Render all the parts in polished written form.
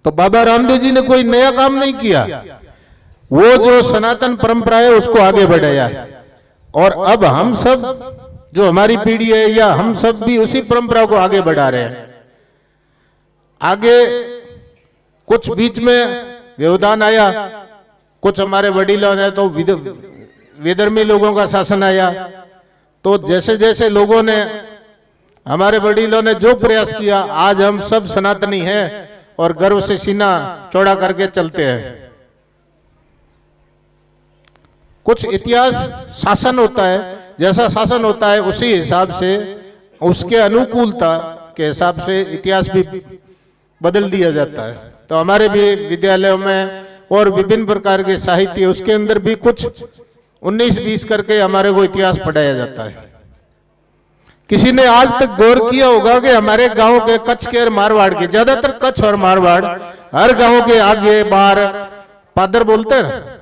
तो बाबा रामदेव जी ने कोई नया काम नहीं किया, वो जो सनातन परंपरा है उसको आगे बढ़ाया। और अब हम सब जो हमारी पीढ़ी है या हम सब भी उसी परंपरा को आगे बढ़ा रहे हैं। आगे कुछ बीच में व्यवधान आया, कुछ हमारे वडीलों ने तो विधर्मी लोगों का शासन आया, तो जैसे जैसे लोगों ने हमारे वडीलों ने जो प्रयास किया, आज हम सब सनातनी हैं और गर्व से सीना चौड़ा करके चलते हैं। कुछ इतिहास शासन होता है, जैसा शासन होता है उसी हिसाब से, उसके अनुकूलता के हिसाब से इतिहास भी बदल दिया जाता है। तो हमारे भी विद्यालयों में और विभिन्न प्रकार के साहित्य, उसके अंदर भी कुछ 19-20 करके हमारे को इतिहास पढ़ाया जाता है। किसी ने आज तक गौर किया होगा कि हमारे गांव के कच्छ के और मारवाड़ के, ज्यादातर कच्छ और मारवाड़, हर गांव के आगे बाहर पादर बोलते हैं ना,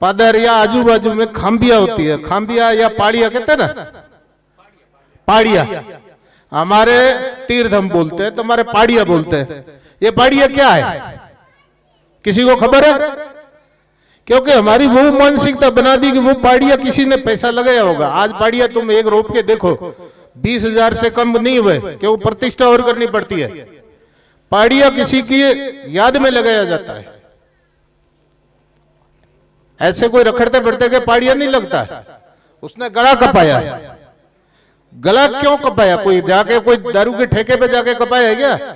पादर या आजू बाजू में खांबिया होती है, खांबिया या पाड़िया कहते हैं ना, पाड़िया। हमारे तीर्थ हम बोलते हैं, तो हमारे पाड़िया बोलते हैं। ये पाड़िया क्या है, किसी को खबर है? क्योंकि हमारी वो मानसिकता बना दी कि वो पाड़िया किसी ने पैसा लगाया होगा। आज पाड़िया तुम एक रोप के देखो 20,000 से कम नहीं हुए, क्यों? प्रतिष्ठा और करनी पड़ती है। पाड़िया किसी की याद में लगाया जाता है। ऐसे कोई रखड़ते बढ़ते के पाड़िया नहीं लगता है। उसने गला कपाया। गला क्यों कपाया? कोई जाके कोई दारू के ठेके पे जाके कपाया है क्या?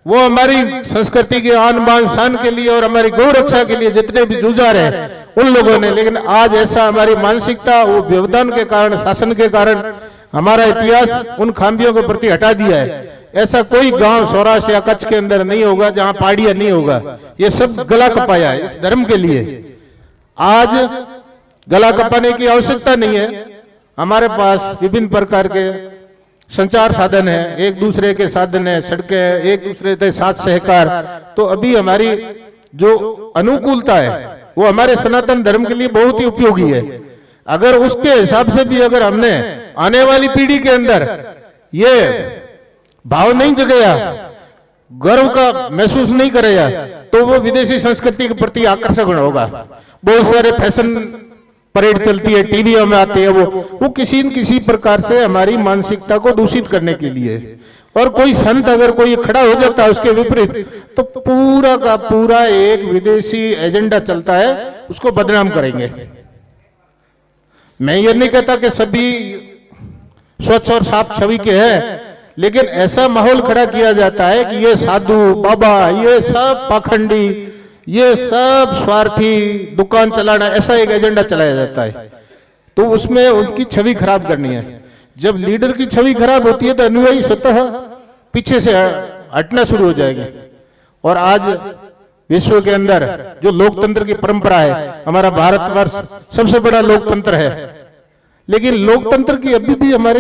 वो हमारी संस्कृति के आन बान शान के लिए और हमारी गौ रक्षा के लिए जितने भी जुझार हैं उन लोगों ने। लेकिन आज ऐसा हमारी मानसिकता, वो व्यवधान के कारण, शासन के कारण हमारा इतिहास उन खामियों के प्रति हटा दिया है। ऐसा कोई गांव सौराष्ट्र या कच्छ के अंदर नहीं होगा जहां पाड़िया नहीं होगा। ये सब गला कपाया है इस धर्म के लिए। आज गला कपाने की आवश्यकता नहीं है। हमारे पास विभिन्न प्रकार के संचार साधन है, एक दूसरे के साधन है, सड़कें हैं, एक दूसरे के साथ सहकार। तो अभी हमारी जो अनुकूलता है वो हमारे सनातन धर्म के लिए बहुत ही उपयोगी है। अगर उसके हिसाब से भी अगर हमने आने वाली पीढ़ी के अंदर ये भाव नहीं जगाया, गर्व का महसूस नहीं करेगा, तो वो विदेशी संस्कृति के प्रति आकर्षण होगा। बहुत सारे फैशन परेड चलती है, टीवियों में आते हैं, वो किसी न किसी प्रकार से हमारी मानसिकता को दूषित करने के लिए। और कोई संत अगर कोई खड़ा हो जाता है उसके विपरीत, तो पूरा का पूरा एक विदेशी एजेंडा चलता है, उसको बदनाम करेंगे। मैं ये नहीं कहता कि सभी स्वच्छ और साफ छवि के हैं, लेकिन ऐसा माहौल खड़ा किया जाता है कि ये साधु बाबा, ये सब पाखंडी, ये सब स्वार्थी, दुकान चलाना, ऐसा एक एजेंडा चलाया जाता है। तो उसमें उनकी छवि खराब करनी है। जब लीडर की छवि खराब होती है तो अनुयायी स्वतः पीछे से हटना शुरू हो जाएंगे। और आज विश्व के अंदर जो लोकतंत्र की परंपरा है, हमारा भारतवर्ष सबसे बड़ा लोकतंत्र है, लेकिन लोकतंत्र की अभी भी हमारे